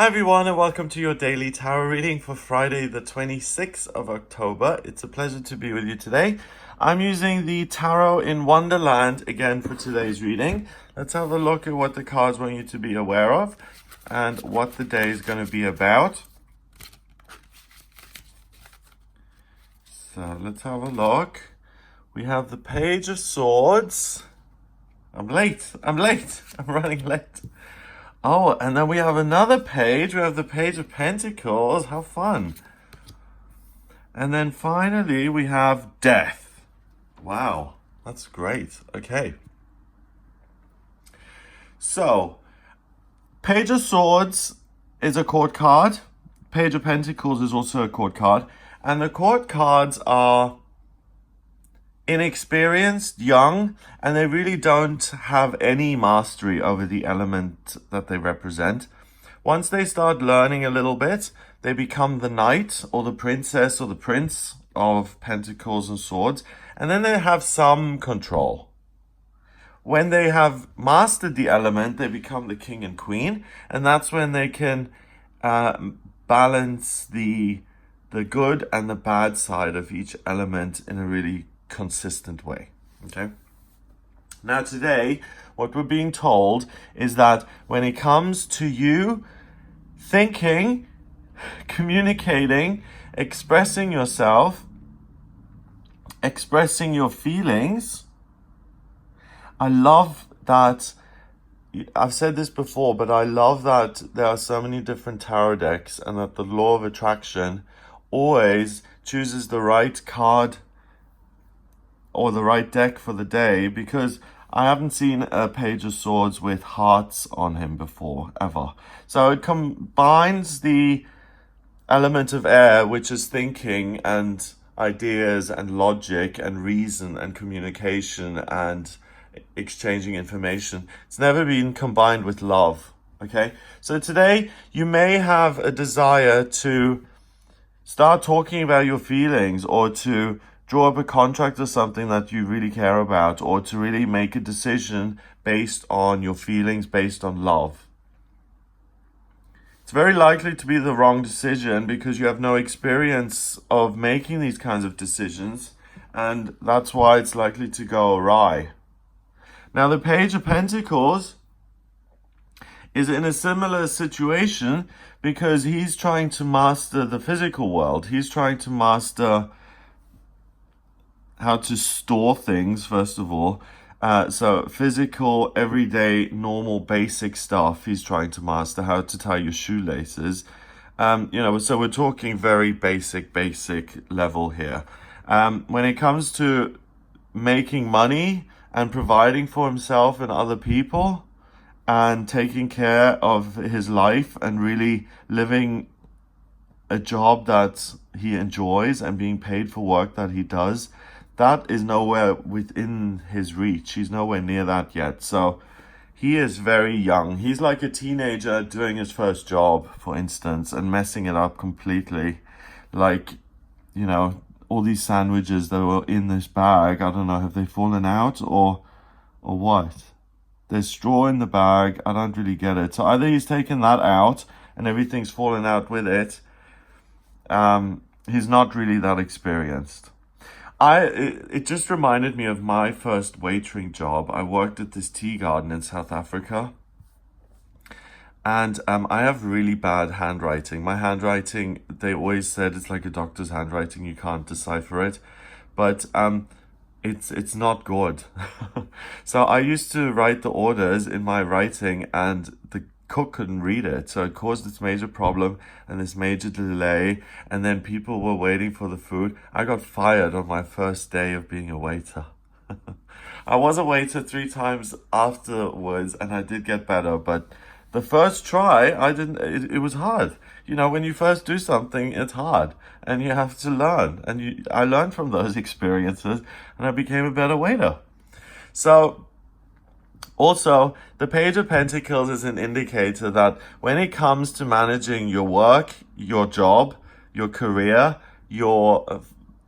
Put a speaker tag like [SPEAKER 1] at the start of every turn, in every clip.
[SPEAKER 1] Hi everyone, and welcome to your daily tarot reading for Friday the 26th of October. It's a pleasure to be with you today. I'm using the Tarot in Wonderland again for today's reading. Let's have a look at what the cards want you to be aware of and what the day is going to be about. So let's have a look. We have the Page of Swords. I'm late, I'm running late. Oh, and then we have another page. We have the Page of Pentacles. How fun. And then finally, we have Death. Wow, that's great. Okay. So, Page of Swords is a court card. Page of Pentacles is also a court card. And the court cards are inexperienced, young, and they really don't have any mastery over the element that they represent. Once they start learning a little bit, they become the knight or the princess or the prince of pentacles and swords, and then they have some control. When they have mastered the element, they become the king and queen, and that's when they can balance the good and the bad side of each element in a really consistent way. Okay. Now today, what we're being told is that when it comes to you thinking, communicating, expressing yourself, expressing your feelings, I love that. I've said this before, but I love that there are so many different tarot decks and that the law of attraction always chooses the right card or the right deck for the day, because I haven't seen a Page of Swords with hearts on him before, ever. So it combines the element of air, which is thinking and ideas and logic and reason and communication and exchanging information. It's never been combined with love. Okay, so today you may have a desire to start talking about your feelings, or to draw up a contract or something that you really care about, or to really make a decision based on your feelings, based on love. It's very likely to be the wrong decision because you have no experience of making these kinds of decisions, and that's why it's likely to go awry. Now, the Page of Pentacles is in a similar situation because he's trying to master the physical world. He's trying to master how to store things, first of all. So physical, everyday, normal, basic stuff. He's trying to master how to tie your shoelaces. So we're talking very basic level here. When it comes to making money and providing for himself and other people and taking care of his life and really living a job that he enjoys and being paid for work that he does, that is nowhere within his reach. He's nowhere near that yet. So he is very young. He's like a teenager doing his first job, for instance, and messing it up completely. Like, all these sandwiches that were in this bag, I don't know, have they fallen out or what? There's straw in the bag. I don't really get it. So either he's taken that out and everything's fallen out with it. He's not really that experienced. It just reminded me of my first waitering job. I worked at this tea garden in South Africa. And I have really bad handwriting. My handwriting, they always said it's like a doctor's handwriting. You can't decipher it. But it's not good. So I used to write the orders in my writing and the cook couldn't read it, so it caused this major problem and this major delay, and then people were waiting for the food. I got fired on my first day of being a waiter. I was a waiter 3 times afterwards and I did get better, but the first try it was hard. When you first do something, it's hard and you have to learn, and I learned from those experiences and I became a better waiter. So also, the Page of Pentacles is an indicator that when it comes to managing your work, your job, your career, your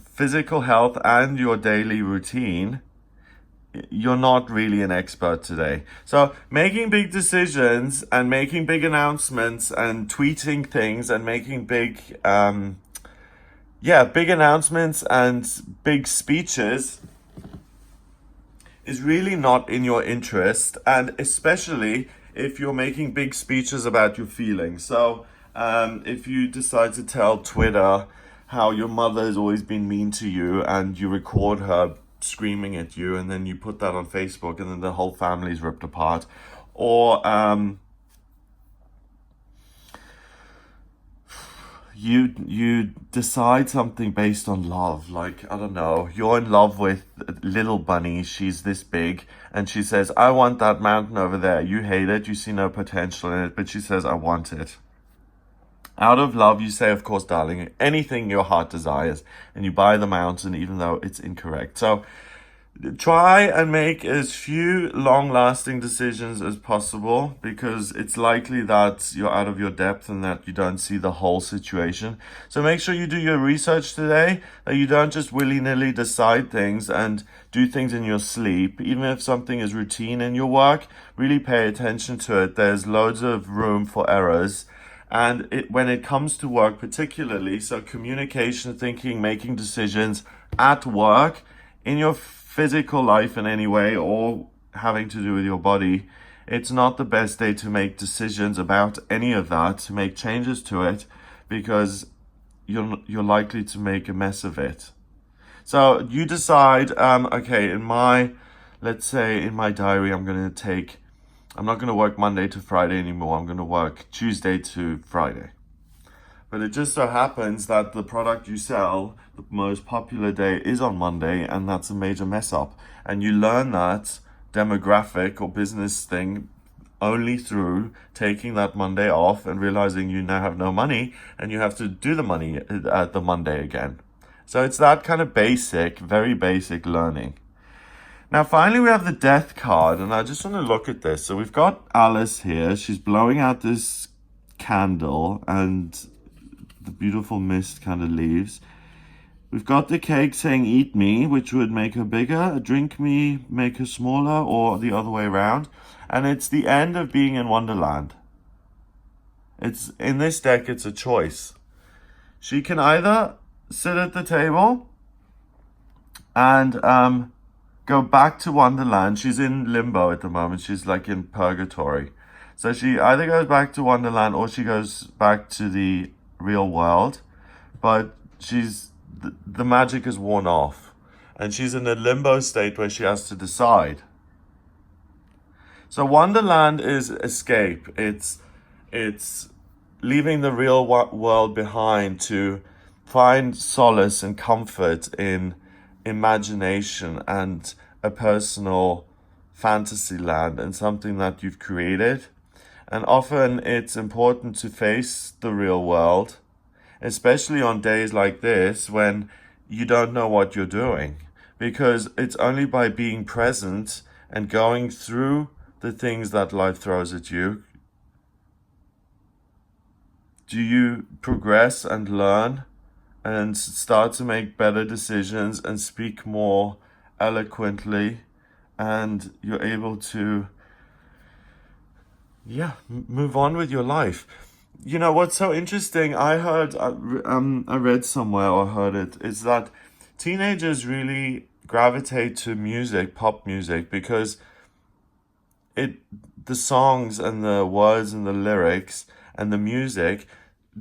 [SPEAKER 1] physical health, and your daily routine, you're not really an expert today. So making big decisions and making big announcements and tweeting things and making big big announcements and big speeches is really not in your interest, and especially if you're making big speeches about your feelings. So if you decide to tell Twitter how your mother has always been mean to you and you record her screaming at you and then you put that on Facebook and then the whole family's ripped apart, or you decide something based on love, like, I don't know, you're in love with little bunny, she's this big, and she says, I want that mountain over there. You hate it, you see no potential in it, but she says, I want it. Out of love, you say, of course, darling, anything your heart desires, and you buy the mountain even though it's incorrect. So try and make as few long-lasting decisions as possible, because it's likely that you're out of your depth and that you don't see the whole situation. So make sure you do your research today, that you don't just willy-nilly decide things and do things in your sleep. Even if something is routine in your work, really pay attention to it. There's loads of room for errors. And when it comes to work particularly, so communication, thinking, making decisions at work, in your physical life in any way, or having to do with your body, it's not the best day to make decisions about any of that, to make changes to it, because you're likely to make a mess of it. So you decide, okay, let's say in my diary, I'm not going to work Monday to Friday anymore. I'm going to work Tuesday to Friday. But it just so happens that the product you sell, the most popular day is on Monday, and that's a major mess up. And you learn that demographic or business thing only through taking that Monday off and realizing you now have no money and you have to do the money at the Monday again. So it's that kind of basic, very basic learning. Now, finally, we have the Death card, and I just want to look at this. So we've got Alice here. She's blowing out this candle, and the beautiful mist kind of leaves. We've got the cake saying, eat me, which would make her bigger. Drink me, make her smaller, or the other way around. And it's the end of being in Wonderland. In this deck, it's a choice. She can either sit at the table and go back to Wonderland. She's in limbo at the moment. She's like in purgatory. So she either goes back to Wonderland or she goes back to the real world. But the magic is worn off. And she's in a limbo state where she has to decide. So Wonderland is escape. It's leaving the real world behind to find solace and comfort in imagination and a personal fantasy land and something that you've created. And often it's important to face the real world, especially on days like this when you don't know what you're doing, because it's only by being present and going through the things that life throws at you do you progress and learn and start to make better decisions and speak more eloquently, and you're able to move on with your life. You know what's so interesting, I read somewhere or heard it, is that teenagers really gravitate to music, pop music, because the songs and the words and the lyrics and the music,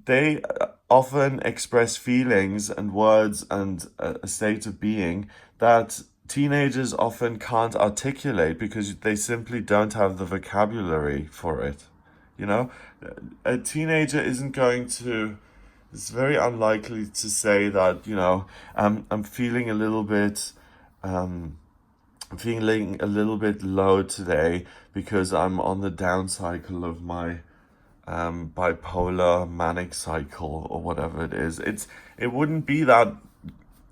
[SPEAKER 1] they often express feelings and words and a state of being that teenagers often can't articulate because they simply don't have the vocabulary for it. You know, a teenager isn't going to, it's very unlikely to say that, you know, I'm feeling a little bit low today because I'm on the down cycle of my bipolar manic cycle or whatever it is. It wouldn't be that,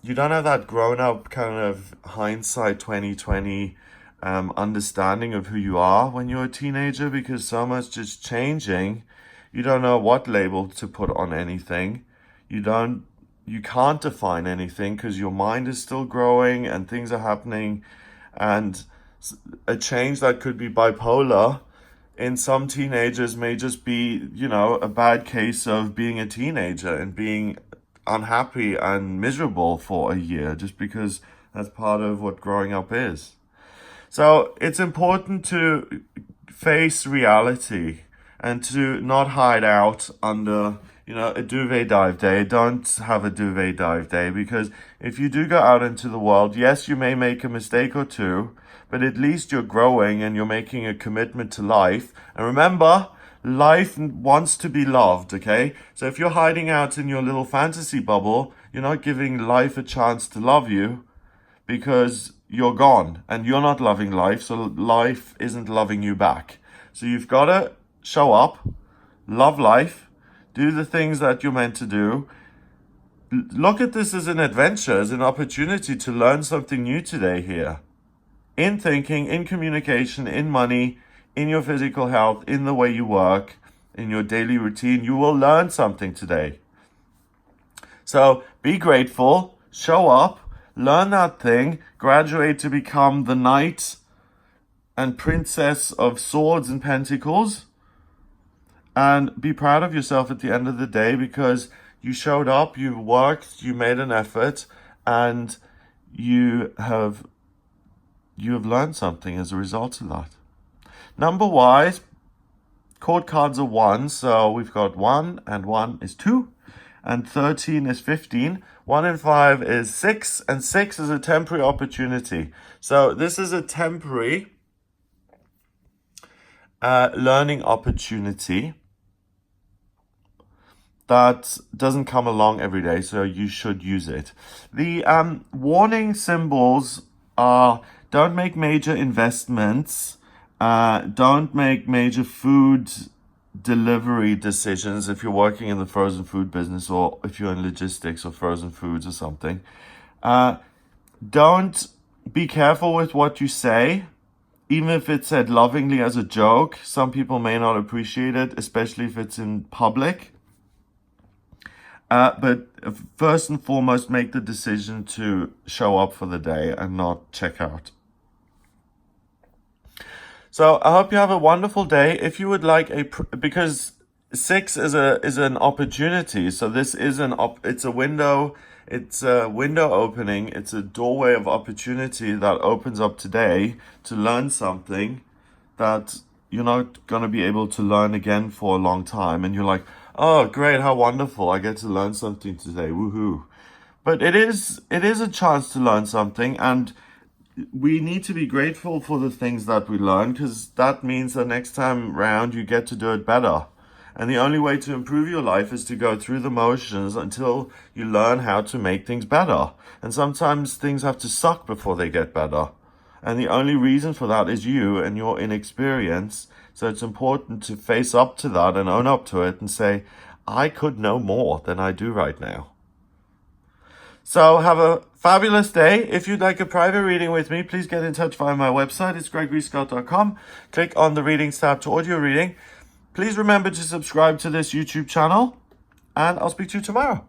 [SPEAKER 1] you don't have that grown up kind of hindsight 2020 understanding of who you are when you're a teenager, because so much is changing. You don't know what label to put on anything. You can't define anything because your mind is still growing and things are happening, and A change that could be bipolar in some teenagers may just be, a bad case of being a teenager and being unhappy and miserable for a year, just because that's part of what growing up is. So it's important to face reality and to not hide out under, a duvet dive day. Don't have a duvet dive day, because if you do go out into the world, yes, you may make a mistake or two, but at least you're growing and you're making a commitment to life. And remember, life wants to be loved, okay? So if you're hiding out in your little fantasy bubble, you're not giving life a chance to love you, because you're gone and you're not loving life, so life isn't loving you back. So you've got to show up, love life, do the things that you're meant to do. Look at this as an adventure, as an opportunity to learn something new today here. In thinking, in communication, in money, in your physical health, in the way you work, in your daily routine, you will learn something today. So be grateful, show up, learn that thing, graduate to become the knight and princess of swords and pentacles, and be proud of yourself at the end of the day, because you showed up, you worked, you made an effort, and you have learned something as a result of that. Number-wise, court cards are 1, so we've got 1, and 1 is 2, and 13 is 15. 1 and 5 is 6, and 6 is a temporary opportunity. So this is a temporary learning opportunity that doesn't come along every day, so you should use it. The warning symbols are: don't make major investments, don't make major food delivery decisions if you're working in the frozen food business, or if you're in logistics or frozen foods or something. Don't be careful with what you say, even if it's said lovingly as a joke. Some people may not appreciate it, especially if it's in public. But first and foremost, make the decision to show up for the day and not check out. So I hope you have a wonderful day. If you would like because 6 is an opportunity. So this is it's a window opening. It's a doorway of opportunity that opens up today to learn something that you're not going to be able to learn again for a long time. And you're like, oh, great, how wonderful. I get to learn something today. Woohoo. But it is a chance to learn something, and we need to be grateful for the things that we learn, because that means that next time round you get to do it better. And the only way to improve your life is to go through the motions until you learn how to make things better. And sometimes things have to suck before they get better. And the only reason for that is you and your inexperience. So it's important to face up to that and own up to it and say, I could know more than I do right now. So have a fabulous day. If you'd like a private reading with me, please get in touch via my website. It's gregoryscott.com. Click on the readings tab to audio reading. Please remember to subscribe to this YouTube channel, and I'll speak to you tomorrow.